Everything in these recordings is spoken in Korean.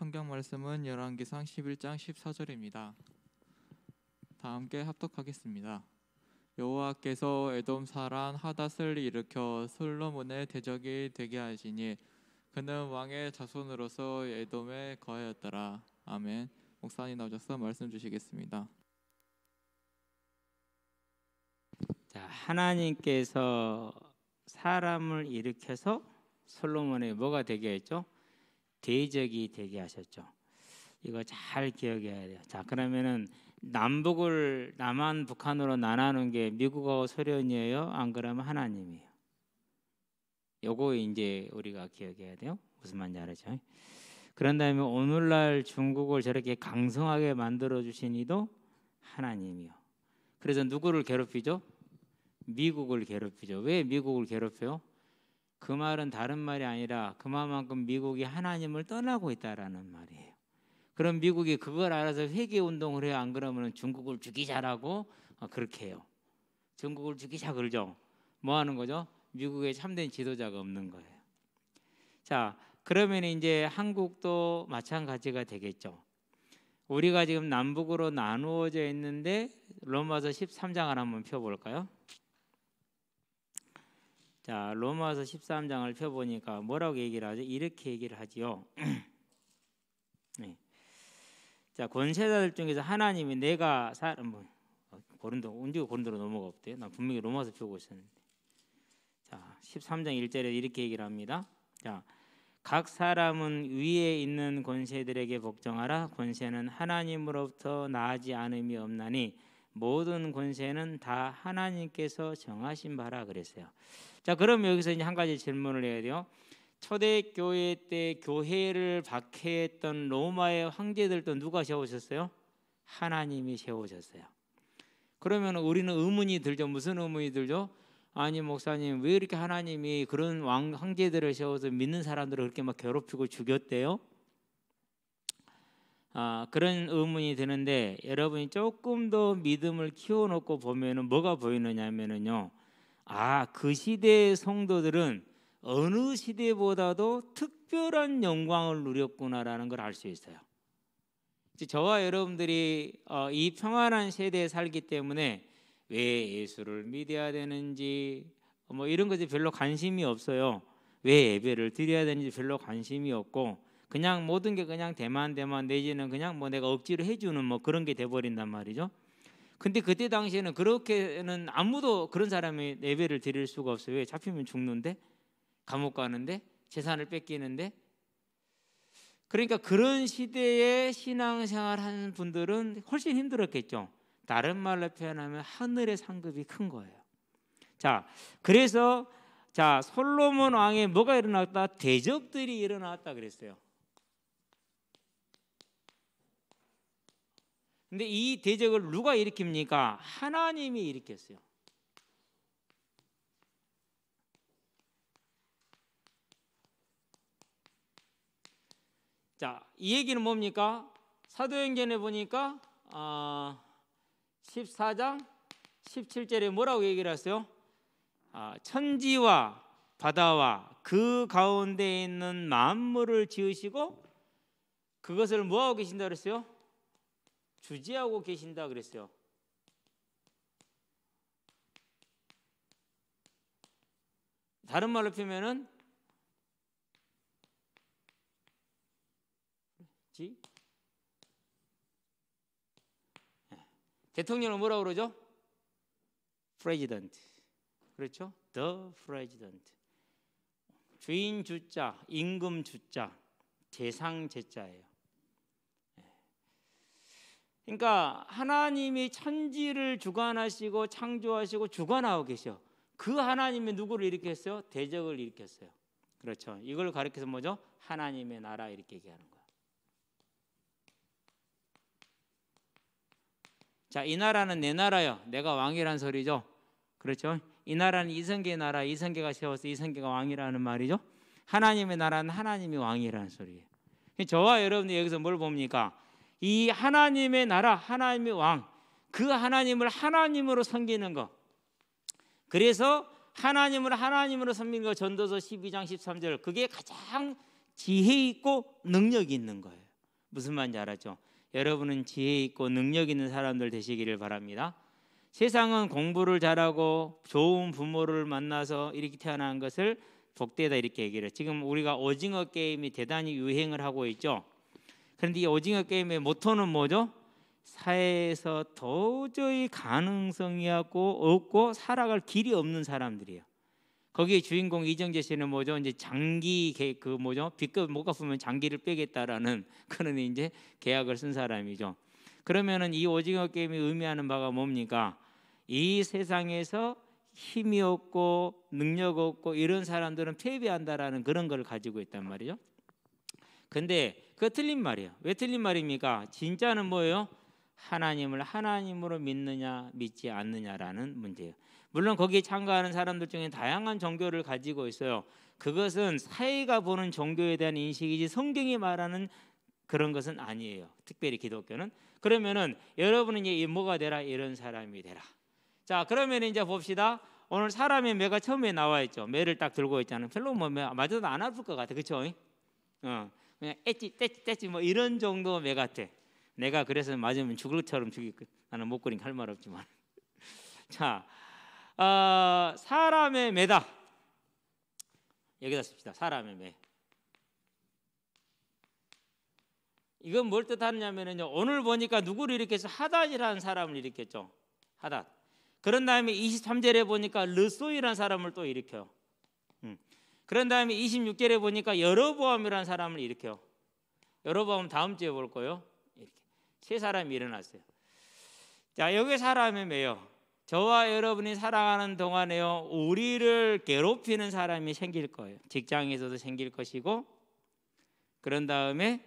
성경 말씀은 열왕기상 11장 14절입니다. 다 함께 합독하겠습니다. 여호와께서 에돔 사람 하닷을 일으켜 솔로몬의 대적이 되게 하시니 그는 왕의 자손으로서 에돔에 거하였더라. 아멘. 목사님 나오셔서 말씀 주시겠습니다. 자, 하나님께서 사람을 일으켜서 솔로몬의 뭐가 되게 했죠? 대적이 되게 하셨죠. 이거 잘 기억해야 돼요. 자, 그러면은 남북을 남한 북한으로 나누는 게 미국하고 소련이에요? 안 그러면 하나님이에요. 요거 이제 우리가 기억해야 돼요. 무슨 말인지 알았죠? 그런 다음에 오늘날 중국을 저렇게 강성하게 만들어 주신 이도 하나님이요. 그래서 누구를 괴롭히죠? 미국을 괴롭히죠. 왜 미국을 괴롭혀요? 그 말은 다른 말이 아니라 그만큼 미국이 하나님을 떠나고 있다라는 말이에요. 그럼 미국이 그걸 알아서 회개 운동을 해요? 안 그러면 중국을 죽이자라고 그렇게 해요. 중국을 죽이자 그러죠. 뭐 하는 거죠? 미국에 참된 지도자가 없는 거예요. 자, 그러면 이제 한국도 마찬가지가 되겠죠. 우리가 지금 남북으로 나누어져 있는데 로마서 13장을 한번 펴볼까요? 자, 로마서 13장을 펴보니까 뭐라고 얘기를 하죠? 이렇게 얘기를 하지요. 네. 자, 권세자들 중에서 하나님이 내가 고린도 언제 고린도로 넘어가 없대요? 나 분명히 로마서 펴고 있었는데. 자, 13장 1절에 이렇게 얘기를 합니다. 자, 각 사람은 위에 있는 권세들에게 복종하라. 권세는 하나님으로부터 나지 않음이 없나니 모든 권세는 다 하나님께서 정하신 바라 그랬어요. 자, 그럼 여기서 이제 한 가지 질문을 해야 돼요. 초대교회 때 교회를 박해했던 로마의 황제들도 누가 세우셨어요? 하나님이 세우셨어요. 그러면 우리는 의문이 들죠. 무슨 의문이 들죠? 아니 목사님, 왜 이렇게 하나님이 그런 황제들을 세워서 믿는 사람들을 그렇게 막 괴롭히고 죽였대요? 그런 의문이 드는데 여러분이 조금 더 믿음을 키워놓고 보면은 뭐가 보이느냐면은요. 그 시대의 성도들은 어느 시대보다도 특별한 영광을 누렸구나라는 걸 알 수 있어요. 저와 여러분들이 이 평안한 세대에 살기 때문에 왜 예수를 믿어야 되는지 뭐 이런 것에 별로 관심이 없어요. 왜 예배를 드려야 되는지 별로 관심이 없고 그냥 모든 게 그냥 대만 내지는 그냥 뭐 내가 억지로 해주는 뭐 그런 게 돼버린단 말이죠. 근데 그때 당시에는 그렇게는 아무도 그런 사람이 예배를 드릴 수가 없어요. 왜? 잡히면 죽는데, 감옥 가는데, 재산을 뺏기는데. 그러니까 그런 시대에 신앙생활 하는 분들은 훨씬 힘들었겠죠. 다른 말로 표현하면 하늘의 상급이 큰 거예요. 자, 그래서 자, 솔로몬 왕에 뭐가 일어났다? 대적들이 일어났다 그랬어요. 근데 이 대적을 누가 일으킵니까? 하나님이 일으켰어요. 자, 이 얘기는 뭡니까? 사도행전에 보니까 14장 17절에 뭐라고 얘기를 했어요? 천지와 바다와 그 가운데 있는 만물을 지으시고 그것을 뭐하고 계신다 그랬어요? 주재하고 계신다 그랬어요. 다른 말로 표현하면은 대통령을 뭐라고 그러죠? President. 그렇죠? The President. 주인 주자, 임금 주자, 재상 제자예요. 그러니까 하나님이 천지를 주관하시고 창조하시고 주관하고 계셔. 그 하나님이 누구를 일으켰어요? 대적을 일으켰어요. 그렇죠. 이걸 가리켜서 뭐죠? 하나님의 나라 이렇게 얘기하는 거야. 자, 이 나라는 내 나라요. 내가 왕이란 소리죠. 그렇죠. 이 나라는 이성계의 나라, 이성계가 세워서 이성계가 왕이라는 말이죠. 하나님의 나라는 하나님이 왕이라는 소리예요. 저와 여러분이 여기서 뭘 봅니까? 이 하나님의 나라, 하나님의 왕, 그 하나님을 하나님으로 섬기는 것. 그래서 하나님을 하나님으로 섬기는 거 전도서 12장 13절 그게 가장 지혜 있고 능력이 있는 거예요. 무슨 말인지 알았죠? 여러분은 지혜 있고 능력 있는 사람들 되시기를 바랍니다. 세상은 공부를 잘하고 좋은 부모를 만나서 이렇게 태어난 것을 복되다 이렇게 얘기를 해요. 지금 우리가 오징어 게임이 대단히 유행을 하고 있죠. 그런데 이 오징어 게임의 모토는 뭐죠? 사회에서 도저히 가능성이 없고 살아갈 길이 없는 사람들이에요. 거기에 주인공 이정재 씨는 뭐죠? 이제 장기 그 뭐죠? 빚값 못 갚으면 장기를 빼겠다라는 그런 이제 계약을 쓴 사람이죠. 그러면은 이 오징어 게임이 의미하는 바가 뭡니까? 이 세상에서 힘이 없고 능력 없고 이런 사람들은 패배한다라는 그런 걸 가지고 있단 말이죠. 근데 그거 틀린 말이에요. 왜 틀린 말입니까? 진짜는 뭐예요? 하나님을 하나님으로 믿느냐 믿지 않느냐라는 문제예요. 물론 거기에 참가하는 사람들 중에 다양한 종교를 가지고 있어요. 그것은 사회가 보는 종교에 대한 인식이지 성경이 말하는 그런 것은 아니에요. 특별히 기독교는. 그러면은 여러분은 이제 뭐가 되라? 이런 사람이 되라. 자, 그러면 이제 봅시다. 오늘 사람의 매가 처음에 나와 있죠. 매를 딱 들고 있잖아요. 별로 뭐 맞아도 안 아플 것 같아, 그렇죠? 그냥 떼찌 떼찌 뭐 이런 정도 매 같아. 내가 그래서 맞으면 죽을 처럼 죽일 거. 나는 못 그리니까 할 말 없지만. 자, 사람의 매다. 여기다 씁시다. 사람의 매. 이건 뭘 뜻하느냐면요. 오늘 보니까 누구를 일으켜서 하닷이라는 사람을 일으켰죠. 하닷. 그런 다음에 23절에 보니까 르소이라는 사람을 또 일으켜요. 그런 다음에 26절에 보니까 여로보암이라는 사람을 일으켜요. 여로보암 다음 주에 볼 거예요. 이렇게 세 사람이 일어났어요. 자, 여기 사람의 매요. 저와 여러분이 살아가는 동안에요, 우리를 괴롭히는 사람이 생길 거예요. 직장에서도 생길 것이고, 그런 다음에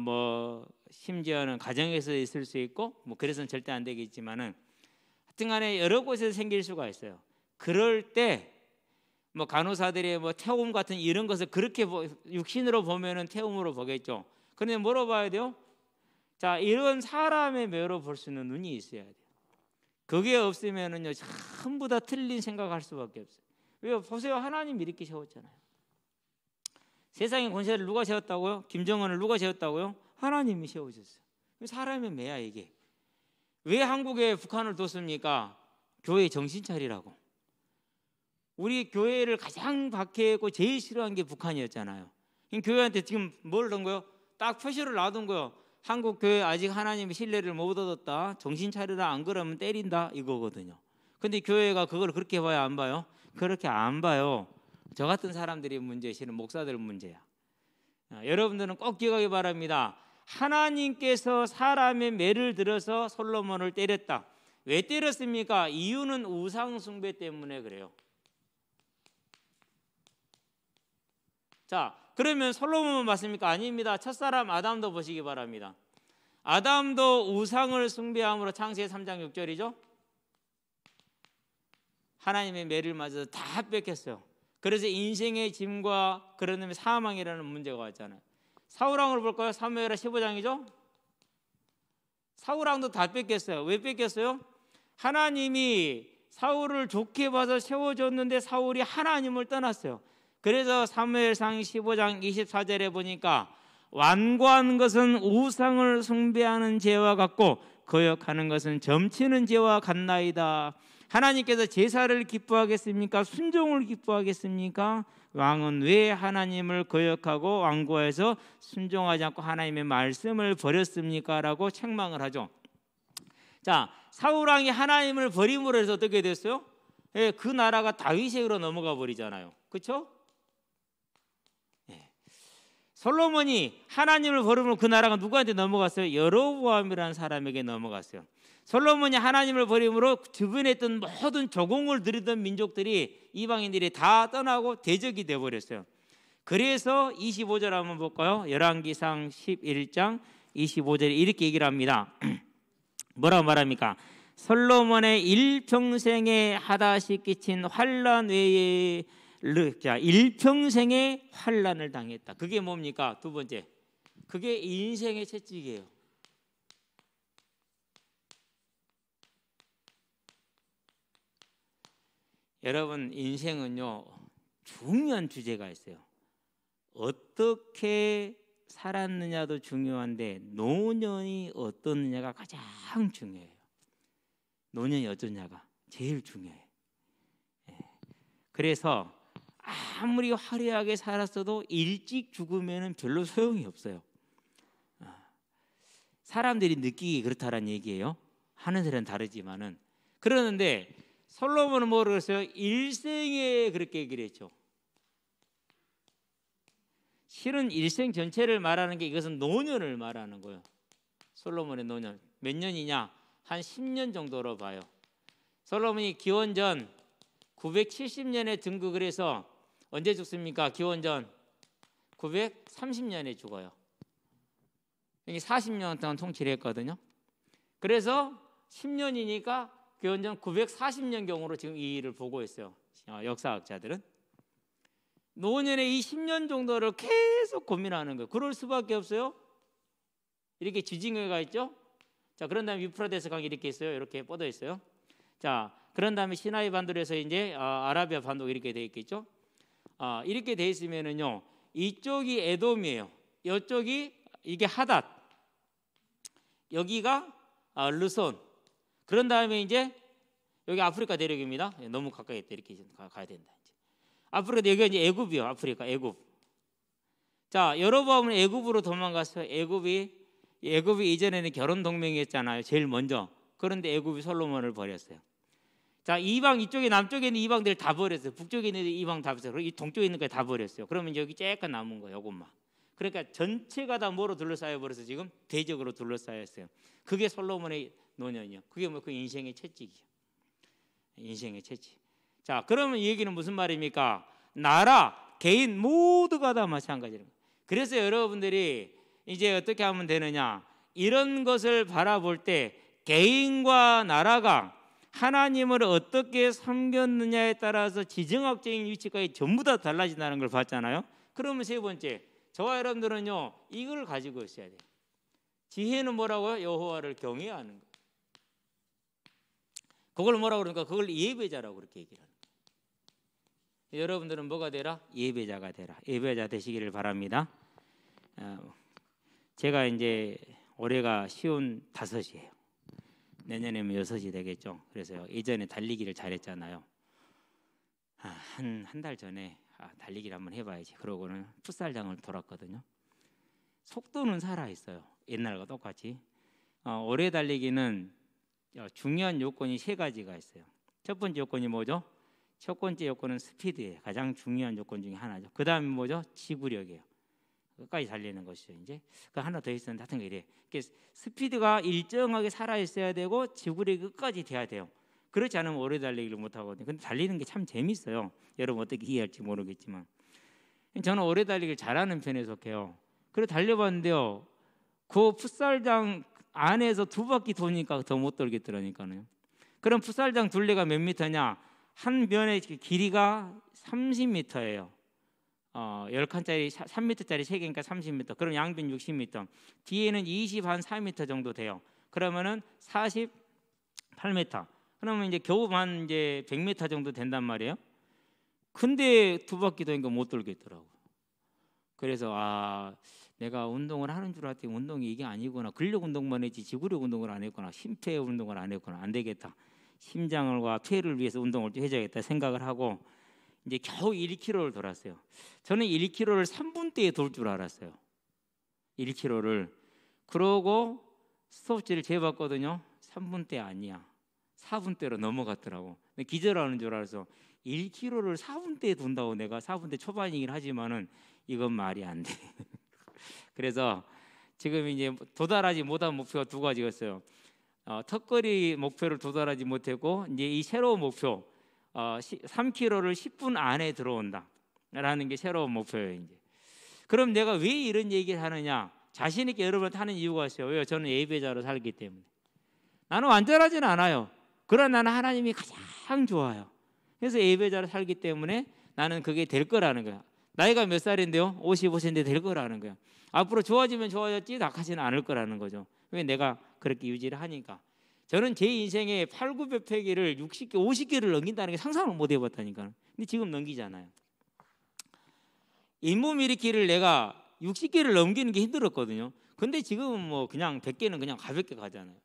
뭐 심지어는 가정에서 있을 수 있고, 뭐 그래서는 절대 안 되겠지만은 하여튼간에 여러 곳에서 생길 수가 있어요. 그럴 때 뭐 간호사들의 뭐 태움 같은 이런 것을 그렇게 육신으로 보면은 태움으로 보겠죠. 그런데 뭐로 봐야 돼요? 자, 이런 사람의 매로 볼 수 있는 눈이 있어야 돼요. 그게 없으면은요 전부 다 틀린 생각할 수밖에 없어요. 왜 보세요, 하나님 이렇게 세웠잖아요. 세상의 권세를 누가 세웠다고요? 김정은을 누가 세웠다고요? 하나님이 세우셨어요. 사람의 매야 이게. 왜 한국에 북한을 뒀습니까? 교회 정신 차리라고. 우리 교회를 가장 박해했고 제일 싫어한 게 북한이었잖아요. 교회한테 지금 뭘 넣은 거요? 딱 표시를 놔둔 거요. 한국 교회 아직 하나님의 신뢰를 못 얻었다. 정신 차리라, 안 그러면 때린다, 이거거든요. 근데 교회가 그걸 그렇게 봐야 안 봐요? 그렇게 안 봐요. 저 같은 사람들이 문제, 실은 목사들 문제야. 여러분들은 꼭 기억하기 바랍니다. 하나님께서 사람의 매를 들어서 솔로몬을 때렸다. 왜 때렸습니까? 이유는 우상 숭배 때문에 그래요. 자, 그러면 솔로몬만 봤습니까? 아닙니다. 첫사람 아담도 보시기 바랍니다. 아담도 우상을 숭배함으로 창세기 3장 6절이죠. 하나님의 매를 맞아서 다 뺏겼어요. 그래서 인생의 짐과 그런 다음에 사망이라는 문제가 왔잖아요. 사울왕을 볼까요? 사무엘하 15장이죠. 사울왕도 다 뺏겼어요. 왜 뺏겼어요? 하나님이 사울을 좋게 봐서 세워줬는데 사울이 하나님을 떠났어요. 그래서 사무엘상 15장 24절에 보니까 완고한 것은 우상을 숭배하는 죄와 같고 거역하는 것은 점치는 죄와 같나이다. 하나님께서 제사를 기뻐하겠습니까? 순종을 기뻐하겠습니까? 왕은 왜 하나님을 거역하고 완고해서 순종하지 않고 하나님의 말씀을 버렸습니까? 라고 책망을 하죠. 자, 사울왕이 하나님을 버림으로 해서 어떻게 됐어요? 예, 그 나라가 다윗에게로 넘어가 버리잖아요. 그렇죠? 솔로몬이 하나님을 버림으로 그 나라가 누구한테 넘어갔어요? 여로보암이라는 사람에게 넘어갔어요. 솔로몬이 하나님을 버림으로 주변에 있던 모든 조공을 드리던 민족들이, 이방인들이 다 떠나고 대적이 되어버렸어요. 그래서 25절 한번 볼까요? 열왕기상 11장 25절에 이렇게 얘기를 합니다. 뭐라고 말합니까? 솔로몬의 일평생에 하닷이 끼친 환난 외에 일평생의 환난을 당했다. 그게 뭡니까? 두 번째, 그게 인생의 채찍이에요. 여러분, 인생은요 중요한 주제가 있어요. 어떻게 살았느냐도 중요한데 노년이 어떻느냐가 가장 중요해요. 노년이 어쩌냐가 제일 중요해요. 그래서 아무리 화려하게 살았어도 일찍 죽으면 별로 소용이 없어요. 사람들이 느끼기 그렇다라는 얘기예요. 하는 사람은 다르지만은. 그러는데 솔로몬은 뭐라고 했어요? 일생에 그렇게 얘기를 했죠. 실은 일생 전체를 말하는 게 이것은 노년을 말하는 거예요. 솔로몬의 노년 몇 년이냐? 한 10년 정도로 봐요. 솔로몬이 기원전 970년에 등극을 해서 언제 죽습니까? 기원전 930년에 죽어요. 이게 40년 동안 통치를 했거든요. 그래서 10년이니까 기원전 940년경으로 지금 이 일을 보고 있어요. 역사학자들은. 노년의 이 10년 정도를 계속 고민하는 거예요. 그럴 수밖에 없어요. 이렇게 지징해가 있죠. 자, 그런 다음에 유프라데스 강이 이렇게 있어요. 이렇게 뻗어 있어요. 자, 그런 다음에 시나이 반도에서 이제 아라비아 반도가 이렇게 돼 있겠죠. 이렇게 돼 있으면은요, 이쪽이 에돔이에요. 이쪽이 이게 하닷, 여기가 르손. 그런 다음에 이제 여기 아프리카 대륙입니다. 너무 가까이 있다. 이렇게 가야 된다. 이제. 아프리카 여기가 이제 애굽이요. 아프리카 애굽. 자, 여로보암은 애굽으로 도망갔어요. 애굽이 이전에는 결혼 동맹이었잖아요. 제일 먼저. 그런데 애굽이 솔로몬을 버렸어요. 자, 이방 이쪽에 남쪽에 있는 이방들 다 버렸어요. 북쪽에 있는 이방 다 버렸어요. 그리고 이 동쪽에 있는 거 다 버렸어요. 그러면 여기 쬐깐 남은 거예요. 이것만. 그러니까 전체가 다 뭐로 둘러싸여 버려서 지금 대적으로 둘러싸였어요. 그게 솔로몬의 노년이요. 그게 뭐 그 인생의 채찍이요. 인생의 채찍. 자, 그러면 이 얘기는 무슨 말입니까? 나라, 개인 모두가 다 마찬가지예요. 그래서 여러분들이 이제 어떻게 하면 되느냐? 이런 것을 바라볼 때 개인과 나라가 하나님을 어떻게 섬겼느냐에 따라서 지정학적인 위치까지 전부 다 달라진다는 걸 봤잖아요. 그러면 세 번째, 저와 여러분들은요, 이걸 가지고 있어야 돼요. 지혜는 뭐라고요? 여호와를 경외하는 거예요. 그걸 뭐라고 그러니까 그걸 예배자라고 그렇게 얘기를 하는 거예요. 여러분들은 뭐가 되라? 예배자가 되라. 예배자 되시기를 바랍니다. 제가 이제 올해가 쉬운 5이에요. 내년에면 6이 되겠죠. 그래서 예전에 달리기를 잘했잖아요. 한 달 전에 달리기를 한번 해봐야지. 그러고는 풋살장을 돌았거든요. 속도는 살아있어요. 옛날과 똑같이. 올해 달리기는 중요한 요건이 3가지가 있어요. 첫 번째 요건이 뭐죠? 첫 번째 요건은 스피드예요. 가장 중요한 요건 중에 하나죠. 그 다음에 뭐죠? 지구력이에요. 끝까지 달리는 것이죠. 이제 그 하나 더 있었는데 하여튼 이래. 스피드가 일정하게 살아 있어야 되고 지구력이 끝까지 돼야 돼요. 그렇지 않으면 오래 달리기를 못 하거든요. 근데 달리는 게 참 재밌어요. 여러분 어떻게 이해할지 모르겠지만 저는 오래 달리기를 잘하는 편에 속해요. 그래 달려봤는데요. 그 풋살장 안에서 2바퀴 도니까 더 못 돌겠더라니까요. 그럼 풋살장 둘레가 몇 미터냐? 한 면의 길이가 30m예요. 10칸짜리 3m짜리 3개니까 30m. 그럼 양변 60m. 뒤에는 24m 정도 돼요. 그러면은 48m. 그러면 이제 겨우 한 이제 100m 정도 된단 말이에요. 근데 2바퀴 도니까 못 돌겠더라고. 그래서 내가 운동을 하는 줄 알았더니 운동이 이게 아니구나. 근력 운동만 했지 지구력 운동을 안 했구나. 심폐 운동을 안 했구나. 안 되겠다. 심장과 폐를 위해서 운동을 좀 해줘야겠다 생각을 하고 이제 겨우 1km를 돌았어요. 저는 1km를 3분대에 돌 줄 알았어요. 1km를. 그러고 스톱지를 재봤거든요. 3분대 아니야. 4분대로 넘어갔더라고. 기절하는 줄 알아서 1km를 4분대에 돈다고 내가 4분대 초반이긴 하지만은 이건 말이 안 돼. 그래서 지금 이제 도달하지 못한 목표가 2가지였어요. 턱걸이 목표를 도달하지 못했고 이제 이 새로운 목표 3km를 10분 안에 들어온다라는 게 새로운 목표예요. 이제. 그럼 내가 왜 이런 얘기를 하느냐? 자신 있게 여러분한테 하는 이유가 있어요. 왜요? 저는 예배자로 살기 때문에. 나는 완전하지는 않아요. 그러나 나는 하나님이 가장 좋아요. 그래서 예배자로 살기 때문에 나는 그게 될 거라는 거야. 나이가 몇 살인데요? 55세인데 될 거라는 거야. 앞으로 좋아지면 좋아졌지 낙하지는 않을 거라는 거죠. 왜? 내가 그렇게 유지를 하니까. 저는 제 인생에 8, 900회기를 60개, 50개를 넘긴다는 게 상상을 못 해봤다니까. 근데 지금 넘기잖아요. 잇몸 일으키를 내가 60개를 넘기는 게 힘들었거든요. 근데 지금은 뭐 그냥 100개는 그냥 가볍게 가잖아요.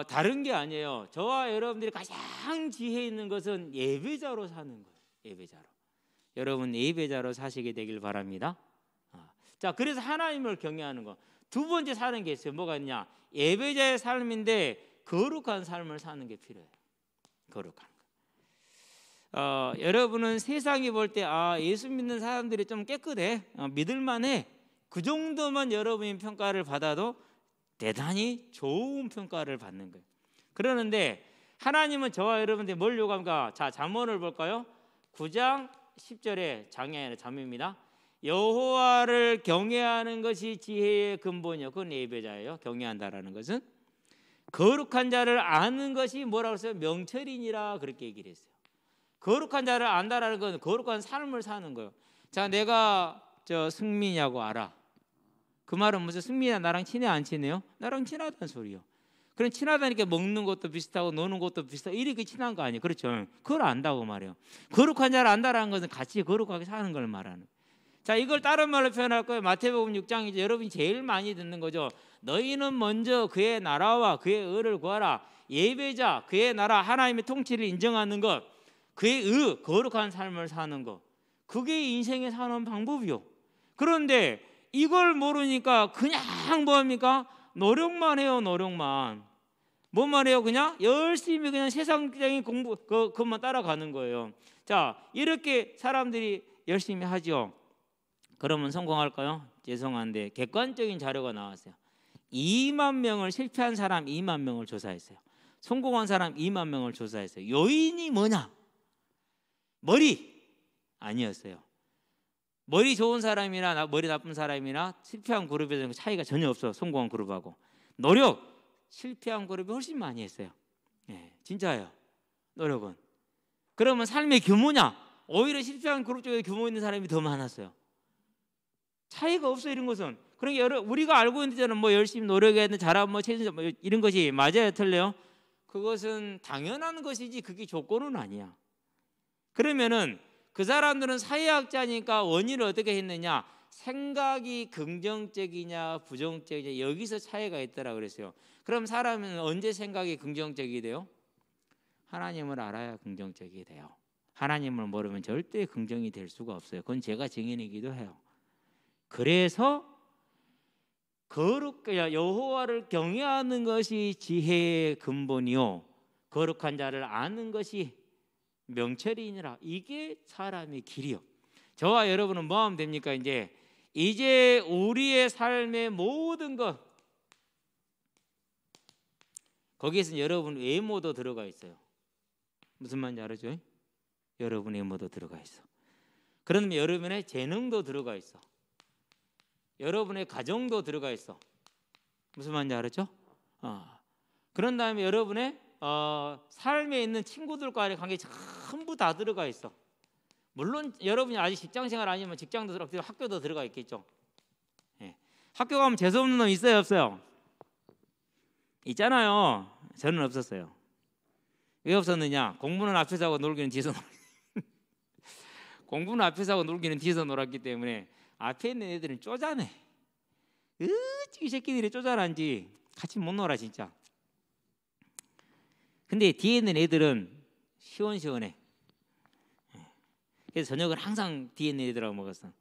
다른 게 아니에요. 저와 여러분들이 가장 지혜 있는 것은 예배자로 사는 거예요. 예배자로. 여러분 예배자로 사시게 되길 바랍니다. 자, 그래서 하나님을 경외하는 거. 두 번째 사는 게 있어요. 뭐가 있냐? 예배자의 삶인데 거룩한 삶을 사는 게 필요해요. 거룩한 거. 여러분은 세상이 볼 때 예수 믿는 사람들이 좀 깨끗해, 믿을만해, 그 정도만 여러분이 평가를 받아도 대단히 좋은 평가를 받는 거예요. 그러는데 하나님은 저와 여러분들 뭘 요구합니까? 자, 잠언을 볼까요? 9장 10절에 장애의 잠입니다. 여호와를 경외하는 것이 지혜의 근본이요. 그건 예배자예요. 경외한다라는 것은 거룩한 자를 아는 것이 뭐라고 했어요? 명철이니라, 그렇게 얘기를 했어요. 거룩한 자를 안다라는 건 거룩한 삶을 사는 거예요. 자, 내가 승민이하고 알아. 그 말은 무슨 승민이야 나랑 친해 안 친해요? 나랑 친하다는 소리요. 그럼 친하다니까 먹는 것도 비슷하고 노는 것도 비슷하고 이렇게 친한 거 아니에요? 그렇죠? 그걸 안다고 말해요. 거룩한 자를 안다라는 것은 같이 거룩하게 사는 걸 말하는. 자, 이걸 다른 말로 표현할 거예요. 마태복음 6장이죠. 여러분이 제일 많이 듣는 거죠. 너희는 먼저 그의 나라와 그의 의를 구하라. 예배자, 그의 나라, 하나님의 통치를 인정하는 것, 그의 의, 거룩한 삶을 사는 것, 그게 인생에 사는 방법이요. 그런데 이걸 모르니까 그냥 뭐합니까? 노력만 해요. 노력만. 뭐만 해요? 그냥 열심히 그냥 세상적인 공부 그것만 따라가는 거예요. 자, 이렇게 사람들이 열심히 하죠. 그러면 성공할까요? 죄송한데 객관적인 자료가 나왔어요. 2만 명을 실패한 사람 2만 명을 조사했어요. 성공한 사람 2만 명을 조사했어요. 요인이 뭐냐? 머리 아니었어요. 머리 좋은 사람이나 머리 나쁜 사람이나 실패한 그룹에 차이가 전혀 없어. 성공한 그룹하고. 노력, 실패한 그룹이 훨씬 많이 했어요. 예, 진짜예요. 노력은. 그러면 삶의 규모냐? 오히려 실패한 그룹 쪽에 규모 있는 사람이 더 많았어요. 차이가 없어. 이런 것은. 그러니까 우리가 알고 있는 데는 뭐 열심히 노력해야 되는 잘하면 뭐 최선 뭐 이런 것이 맞아요, 틀려요? 그것은 당연한 것이지 그게 조건은 아니야. 그러면은 그 사람들은 사회학자니까 원인을 어떻게 했느냐? 생각이 긍정적이냐 부정적이냐 여기서 차이가 있더라 그랬어요. 그럼 사람은 언제 생각이 긍정적이 돼요? 하나님을 알아야 긍정적이 돼요. 하나님을 모르면 절대 긍정이 될 수가 없어요. 그건 제가 증인이기도 해요. 그래서 여호와를 경외하는 것이 지혜의 근본이요 거룩한 자를 아는 것이 명철이니라. 이게 사람의 길이요. 저와 여러분은 뭐 하면 됩니까? 이제 우리의 삶의 모든 것 거기에서 여러분 외모도 들어가 있어요. 무슨 말인지 알죠? 여러분 외모도 들어가 있어. 그러면 여러분의 재능도 들어가 있어. 여러분의 가정도 들어가 있어. 무슨 말인지 알았죠? 그런 다음에 여러분의 삶에 있는 친구들과의 관계 전부 다 들어가 있어. 물론 여러분이 아직 직장생활 아니면 직장도 들어가, 학교도 들어가 있겠죠. 예. 학교 가면 재수없는 놈 있어요, 없어요? 있잖아요. 저는 없었어요. 왜 없었느냐? 공부는 앞에서 하고 놀기는 뒤에서 공부는 앞에서 하고 놀기는 뒤에서 놀았기 때문에 앞에 있는 애들은 쪼잔해. 이 새끼들이 쪼잔한지 같이 못 놀아 진짜. 근데 뒤에 있는 애들은 시원시원해. 그래서 저녁을 항상 뒤에 있는 애들하고 먹었어.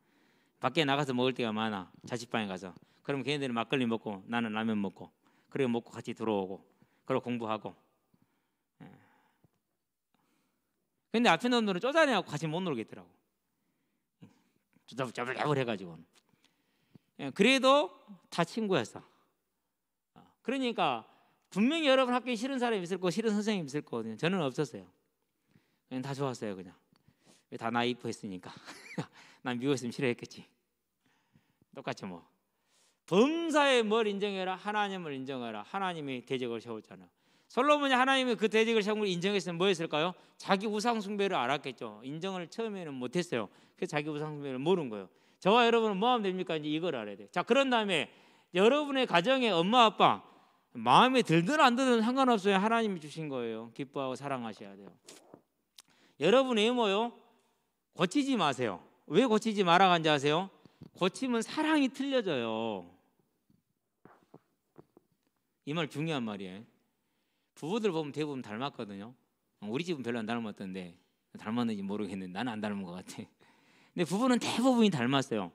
밖에 나가서 먹을 때가 많아. 자취방에 가서. 그럼 걔네들은 막걸리 먹고 나는 라면 먹고 그리고 먹고 같이 들어오고 그리고 공부하고. 근데 앞에 놈들은 쪼잔해하고 같이 못 놀겠더라고. 짜불짜불 해가지고. 그래도 다 친구였어. 그러니까 분명히 여러분 학교에 싫은 사람이 있을 거고 싫은 선생님이 있을 거거든요. 저는 없었어요. 그냥 다 좋았어요. 그냥 다 나이프 했으니까. 난 미워했으면 싫어했겠지. 똑같이 뭐 범사에 뭘 인정해라? 하나님을 인정해라. 하나님이 대적을 세웠잖아요. 솔로몬이 하나님이 그 대적을 세운 걸 인정했으면 뭐였을까요? 자기 우상 숭배를 알았겠죠. 인정을 처음에는 못했어요. 그래서 자기 우상 숭배를 모른 거예요. 저와 여러분은 뭐 하면 됩니까? 이걸 알아야 돼요. 자, 그런 다음에 여러분의 가정에 엄마 아빠 마음에 들든 안 들든 상관없어요. 하나님이 주신 거예요. 기뻐하고 사랑하셔야 돼요. 여러분 외모요 고치지 마세요. 왜 고치지 말아간지 아세요? 고치면 사랑이 틀려져요. 이 말 중요한 말이에요. 부부들 보면 대부분 닮았거든요. 우리 집은 별로 안 닮았던데, 닮았는지 모르겠는데 나는 안 닮은 것 같아. 근데 부부는 대부분이 닮았어요.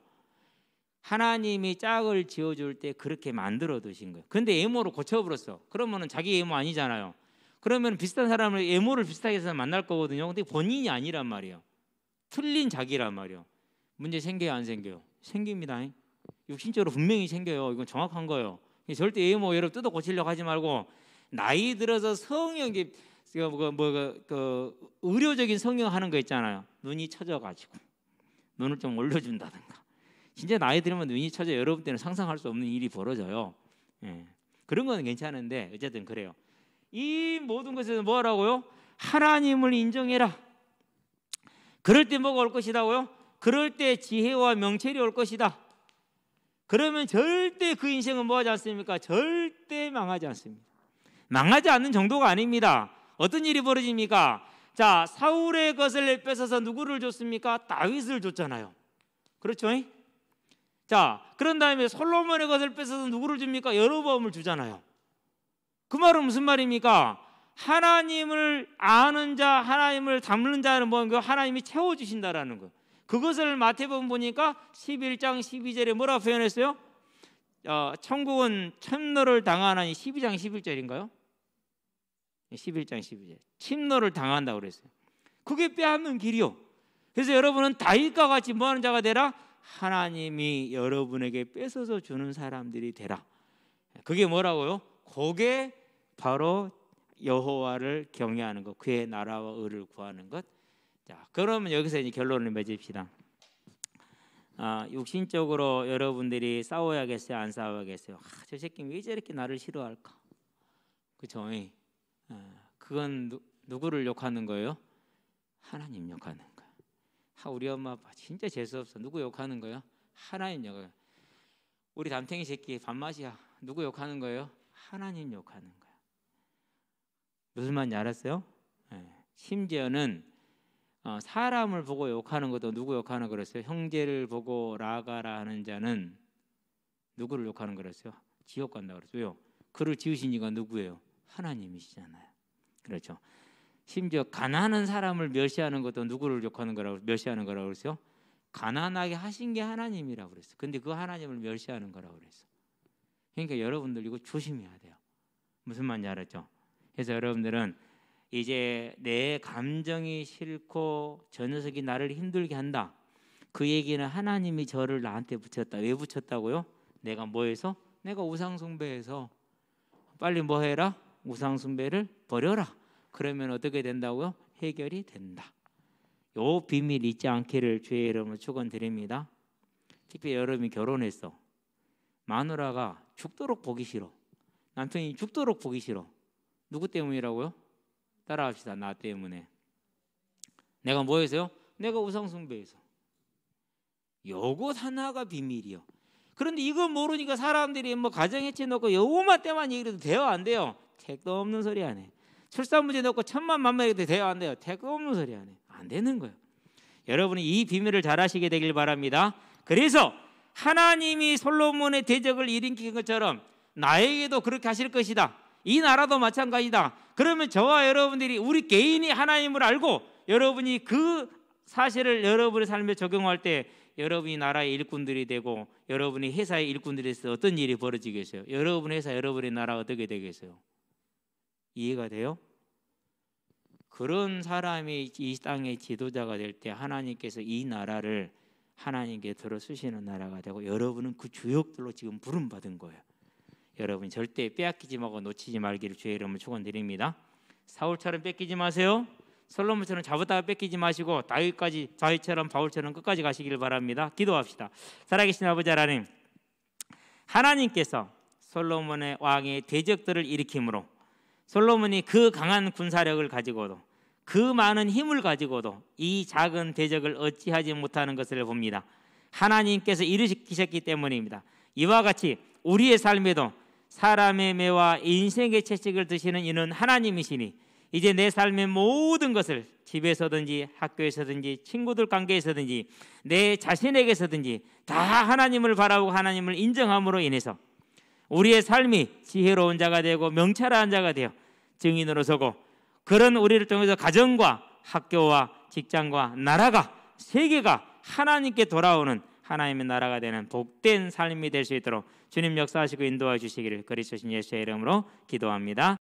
하나님이 짝을 지어줄 때 그렇게 만들어 두신 거예요. 근데 외모로 고쳐버렸어. 그러면은 자기 외모 아니잖아요. 그러면 비슷한 사람을 외모를 비슷하게 해서 만날 거거든요. 근데 본인이 아니란 말이에요. 틀린 자기란 말이에요. 문제 생겨요, 안 생겨요? 생깁니다. 육신적으로 분명히 생겨요. 이건 정확한 거예요. 절대 외모 여러분 뜯어 고치려고 하지 말고, 나이 들어서 성형이 의료적인 성형하는 거 있잖아요. 눈이 처져가지고 눈을 좀 올려준다든가. 진짜 나이 들면 눈이 처져 여러분 때는 상상할 수 없는 일이 벌어져요. 예. 그런 건 괜찮은데 어쨌든 그래요. 이 모든 것에서 뭐라고요? 하나님을 인정해라. 그럴 때 뭐가 올 것이다고요? 그럴 때 지혜와 명철이 올 것이다. 그러면 절대 그 인생은 뭐하지 않습니까? 절대 망하지 않습니다. 망하지 않는 정도가 아닙니다. 어떤 일이 벌어집니까? 자, 사울의 것을 뺏어서 누구를 줬습니까? 다윗을 줬잖아요. 그렇죠? 자, 그런 다음에 솔로몬의 것을 뺏어서 누구를 줍니까? 여로보암을 주잖아요. 그 말은 무슨 말입니까? 하나님을 아는 자, 하나님을 닮는 자는 뭔가 하나님이 채워주신다라는 거예요. 그것을 마태복음 보니까 11장 12절에 뭐라고 표현했어요? 천국은 침노를 당하나니 12장 11절인가요? 11장 12절. 침노를 당한다고 그랬어요. 그게 빼앗는 길이요. 그래서 여러분은 다윗과 같이 뭐하는 자가 되라? 하나님이 여러분에게 뺏어서 주는 사람들이 되라. 그게 뭐라고요? 그게 바로 여호와를 경외하는 것, 그의 나라와 의를 구하는 것. 자, 그러면 여기서 이제 결론을 맺읍시다. 육신적으로 여러분들이 싸워야겠어요, 안 싸워야겠어요? 저 새끼 왜 저렇게 나를 싫어할까? 그렇죠? 그건 누구를 욕하는 거예요? 하나님 욕하는 거예요. 우리 엄마 아빠 진짜 재수 없어. 누구 욕하는 거예요? 하나님 욕해요. 우리 담탱이 새끼 밥맛이야. 누구 욕하는 거예요? 하나님 욕하는 거예요. 무슨 말인지 알았어요? 심지어는 사람을 보고 욕하는 것도 누구 욕하는 거랬어요? 형제를 보고 라가라 하는 자는 누구를 욕하는 거랬어요? 지옥 간다고 그랬어요. 왜요? 그를 지으신 이가 누구예요? 하나님이시잖아요. 그렇죠. 심지어 가난한 사람을 멸시하는 것도 누구를 욕하는 거라고, 멸시하는 거라고 그랬어요? 가난하게 하신 게 하나님이라고 그랬어요. 근데 그 하나님을 멸시하는 거라고 그랬어요. 그러니까 여러분들 이거 조심해야 돼요. 무슨 말인지 알았죠? 그래서 여러분들은 이제 내 감정이 싫고 저 녀석이 나를 힘들게 한다. 그 얘기는 하나님이 저를 나한테 붙였다. 왜 붙였다고요? 내가 뭐해서? 내가 우상숭배해서. 빨리 뭐 해라? 우상숭배를 버려라. 그러면 어떻게 된다고요? 해결이 된다. 요 비밀 잊지 않기를 주의 이름으로 축원드립니다. 특히 여러분이 결혼했어. 마누라가 죽도록 보기 싫어. 남편이 죽도록 보기 싫어. 누구 때문이라고요? 따라합시다. 나 때문에. 내가 뭐 해서요? 내가 우상숭배해서. 요것 하나가 비밀이요. 그런데 이거 모르니까 사람들이 뭐 가정해체 놓고 요것만 때만 얘기해도 돼요, 안 돼요? 택도 없는 소리 하네. 출산문제 놓고 천만 만만 해도 돼요, 안 돼요? 택도 없는 소리 하네. 안 되는 거예요. 여러분이 이 비밀을 잘 아시게 되길 바랍니다. 그래서 하나님이 솔로몬의 대적을 일으킨 것처럼 나에게도 그렇게 하실 것이다. 이 나라도 마찬가지다. 그러면 저와 여러분들이 우리 개인이 하나님을 알고 여러분이 그 사실을 여러분의 삶에 적용할 때 여러분이 나라의 일꾼들이 되고 여러분이 회사의 일꾼들이 돼서 어떤 일이 벌어지겠어요? 여러분의 회사, 여러분의 나라 어떻게 되겠어요? 이해가 돼요? 그런 사람이 이 땅의 지도자가 될 때 하나님께서 이 나라를 하나님께 들어쓰시는 나라가 되고 여러분은 그 주역들로 지금 부름받은 거예요. 여러분 절대 빼앗기지 말고 놓치지 말기를 주의 이름으로 축원드립니다. 사울처럼 뺏기지 마세요. 솔로몬처럼 잡았다가 뺏기지 마시고 다윗처럼 바울처럼 끝까지 가시길 바랍니다. 기도합시다. 살아계신 아버지 하나님, 하나님께서 솔로몬의 왕의 대적들을 일으킴으로 솔로몬이 그 강한 군사력을 가지고도 그 많은 힘을 가지고도 이 작은 대적을 어찌하지 못하는 것을 봅니다. 하나님께서 일으키셨기 때문입니다. 이와 같이 우리의 삶에도 사람의 매와 인생의 채찍을 드시는 이는 하나님이시니 이제 내 삶의 모든 것을 집에서든지 학교에서든지 친구들 관계에서든지 내 자신에게서든지 다 하나님을 바라보고 하나님을 인정함으로 인해서 우리의 삶이 지혜로운 자가 되고 명철한 자가 되어 증인으로 서고, 그런 우리를 통해서 가정과 학교와 직장과 나라가, 세계가 하나님께 돌아오는 하나님의 나라가 되는 복된 삶이 될 수 있도록 주님 역사하시고 인도해 주시기를 그리스도 예수의 이름으로 기도합니다.